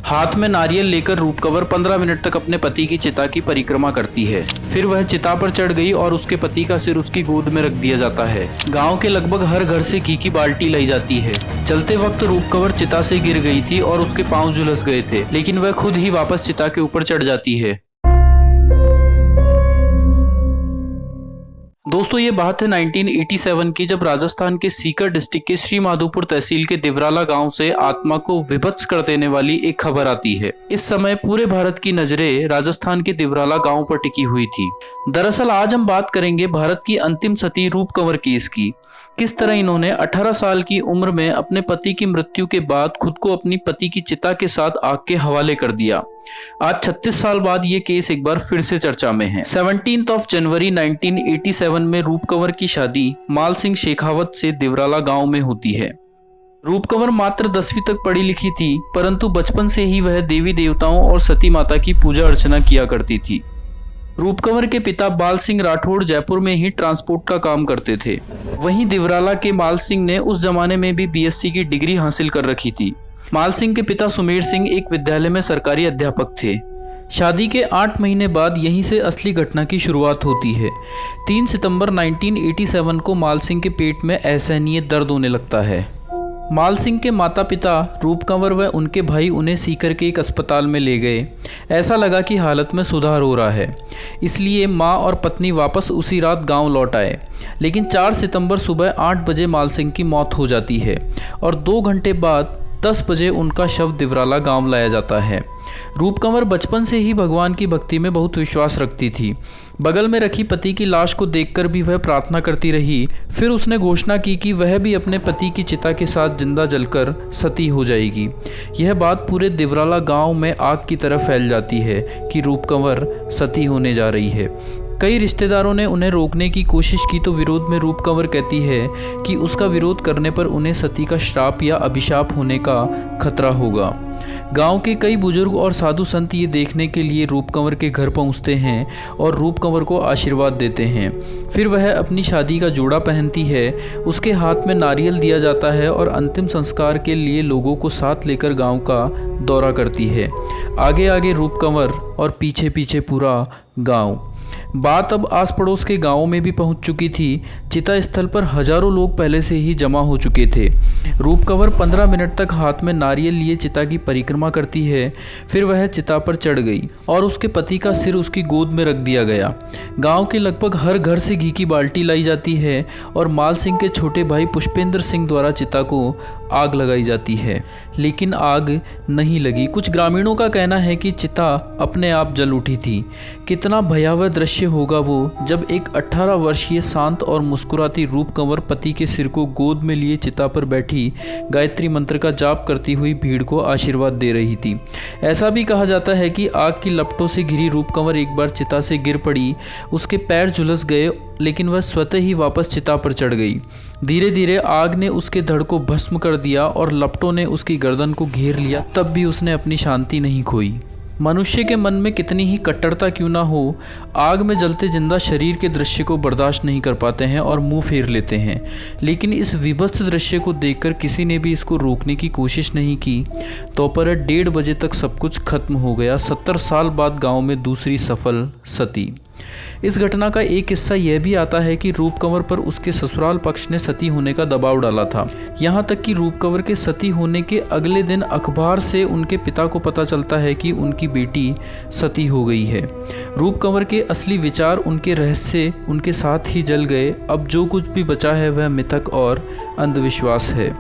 हाथ में नारियल लेकर रूपकंवर 15 मिनट तक अपने पति की चिता की परिक्रमा करती है। फिर वह चिता पर चढ़ गई और उसके पति का सिर उसकी गोद में रख दिया जाता है। गांव के लगभग हर घर से घी की बाल्टी लाई जाती है। चलते वक्त रूपकंवर चिता से गिर गई थी और उसके पांव झुलस गए थे, लेकिन वह खुद ही वापस चिता के ऊपर चढ़ जाती है। दोस्तों, ये बात है 1987 की, जब राजस्थान के सीकर डिस्ट्रिक्ट के श्री माधोपुर तहसील के दिवराला गांव से आत्मा को विभत्स कर देने वाली एक खबर आती है। इस समय पूरे भारत की नजरें राजस्थान के दिवराला गांव पर टिकी हुई थी। दरअसल आज हम बात करेंगे भारत की अंतिम सती रूपकंवर केस की। किस तरह इन्होंने 18 साल की उम्र में अपने पति की मृत्यु के बाद खुद को अपनी पति की चिता के साथ आग के हवाले कर दिया। आज 36 साल बाद ये केस एक बार फिर से चर्चा में है। 17 जनवरी 1987 में रूपकंवर की शादी माल सिंह शेखावत से दिवराला गांव में होती है। रूपकंवर मात्र 10वीं तक पढ़ी लिखी थी, परंतु बचपन से ही वह देवी देवताओं और सती माता की पूजा अर्चना किया करती थी। रूपकंवर के पिता बाल सिंह राठौड़ जयपुर में ही ट्रांसपोर्ट का काम करते थे। वहीं दिवराला के माल सिंह ने उस जमाने में भी बीएससी की डिग्री हासिल कर रखी थी। माल सिंह के पिता सुमेर सिंह एक विद्यालय में सरकारी अध्यापक थे। शादी के 8 महीने बाद यहीं से असली घटना की शुरुआत होती है। 3 सितंबर 1987 को माल सिंह के पेट में असहनीय दर्द होने लगता है। माल सिंह के माता पिता रूपकंवर व उनके भाई उन्हें सीकर के एक अस्पताल में ले गए। ऐसा लगा कि हालत में सुधार हो रहा है, इसलिए मां और पत्नी वापस उसी रात गांव लौट आए। लेकिन 4 सितंबर सुबह 8 बजे माल सिंह की मौत हो जाती है और 2 घंटे बाद 10 बजे उनका शव दिवराला गांव लाया जाता है। रूपकंवर बचपन से ही भगवान की भक्ति में बहुत विश्वास रखती थी। बगल में रखी पति की लाश को देखकर भी वह प्रार्थना करती रही। फिर उसने घोषणा की कि वह भी अपने पति की चिता के साथ जिंदा जलकर सती हो जाएगी। यह बात पूरे दिवराला गांव में आग की तरह फैल जाती है कि रूपकंवर सती होने जा रही है। कई रिश्तेदारों ने उन्हें रोकने की कोशिश की तो विरोध में रूपकंवर कहती है कि उसका विरोध करने पर उन्हें सती का श्राप या अभिशाप होने का खतरा होगा। गांव के कई बुजुर्ग और साधु संत ये देखने के लिए रूपकंवर के घर पहुंचते हैं और रूपकंवर को आशीर्वाद देते हैं। फिर वह अपनी शादी का जोड़ा पहनती है, उसके हाथ में नारियल दिया जाता है और अंतिम संस्कार के लिए लोगों को साथ लेकर गांव का दौरा करती है। आगे आगे रूपकंवर और पीछे पीछे पूरा गाँव। बात अब आस पड़ोस के गांवों में भी पहुंच चुकी थी। चिता स्थल पर हजारों लोग पहले से ही जमा हो चुके थे। रूपकंवर 15 मिनट तक हाथ में नारियल लिए चिता की परिक्रमा करती है। फिर वह चिता पर चढ़ गई और उसके पति का सिर उसकी गोद में रख दिया गया। गांव के लगभग हर घर से घी की बाल्टी लाई जाती है और माल सिंह के छोटे भाई पुष्पेंद्र सिंह द्वारा चिता को आग लगाई जाती है, लेकिन आग नहीं लगी। कुछ ग्रामीणों का कहना है कि चिता अपने आप जल उठी थी। कितना भयावह दृश्य होगा वो, जब एक 18 वर्षीय शांत और मुस्कुराती रूपकंवर पति के सिर को गोद में लिए चिता पर बैठी गायत्री मंत्र का जाप करती हुई भीड़ को आशीर्वाद दे रही थी। ऐसा भी कहा जाता है कि आग की लपटों से घिरी रूपकंवर एक बार चिता से गिर पड़ी, उसके पैर झुलस गए, लेकिन वह स्वतः ही वापस चिता पर चढ़ गई। धीरे धीरे आग ने उसके धड़ को भस्म कर दिया और लपटों ने उसकी गर्दन को घेर लिया, तब भी उसने अपनी शांति नहीं खोई। मनुष्य के मन में कितनी ही कट्टरता क्यों ना हो, आग में जलते जिंदा शरीर के दृश्य को बर्दाश्त नहीं कर पाते हैं और मुंह फेर लेते हैं। लेकिन इस विभत्स दृश्य को देखकर किसी ने भी इसको रोकने की कोशिश नहीं की। दोपहर 1:30 बजे तक सब कुछ खत्म हो गया। 70 साल बाद गांव में दूसरी सफल सती। इस घटना का एक किस्सा यह भी आता है कि रूपकंवर पर उसके ससुराल पक्ष ने सती होने का दबाव डाला था। यहाँ तक कि रूपकंवर के सती होने के अगले दिन अखबार से उनके पिता को पता चलता है कि उनकी बेटी सती हो गई है। रूपकंवर के असली विचार, उनके रहस्य उनके साथ ही जल गए। अब जो कुछ भी बचा है वह मिथक और अंधविश्वास है।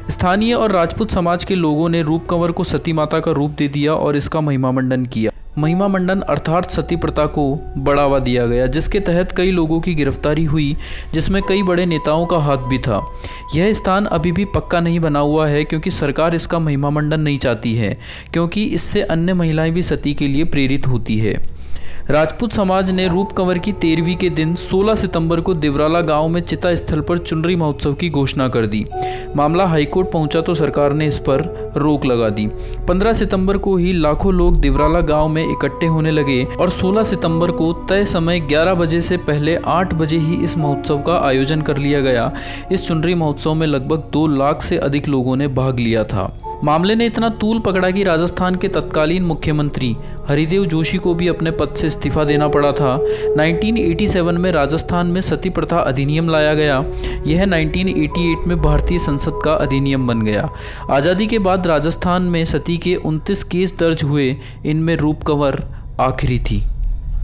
स्थानीय और राजपूत समाज के लोगों ने रूपकंवर को सती माता का रूप दे दिया और इसका महिमा मंडन किया। महिमा मंडन अर्थात सती प्रथा को बढ़ावा दिया गया, जिसके तहत कई लोगों की गिरफ्तारी हुई, जिसमें कई बड़े नेताओं का हाथ भी था। यह स्थान अभी भी पक्का नहीं बना हुआ है क्योंकि सरकार इसका महिमा मंडन नहीं चाहती है, क्योंकि इससे अन्य महिलाएं भी सती के लिए प्रेरित होती है। राजपूत समाज ने रूपकंवर की 13वीं के दिन 16 सितंबर को दिवराला गांव में चिता स्थल पर चुनरी महोत्सव की घोषणा कर दी। मामला हाईकोर्ट पहुंचा तो सरकार ने इस पर रोक लगा दी। 15 सितंबर को ही लाखों लोग दिवराला गांव में इकट्ठे होने लगे और 16 सितंबर को तय समय 11 बजे से पहले 8 बजे ही इस महोत्सव का आयोजन कर लिया गया। इस चुनरी महोत्सव में लगभग 2 लाख से अधिक लोगों ने भाग लिया था। मामले ने इतना तूल पकड़ा कि राजस्थान के तत्कालीन मुख्यमंत्री हरिदेव जोशी को भी अपने पद से इस्तीफा देना पड़ा था। 1987 में राजस्थान में सती प्रथा अधिनियम लाया गया। यह 1988 में भारतीय संसद का अधिनियम बन गया। आज़ादी के बाद राजस्थान में सती के 29 केस दर्ज हुए, इनमें रूप कंवर आखिरी थी।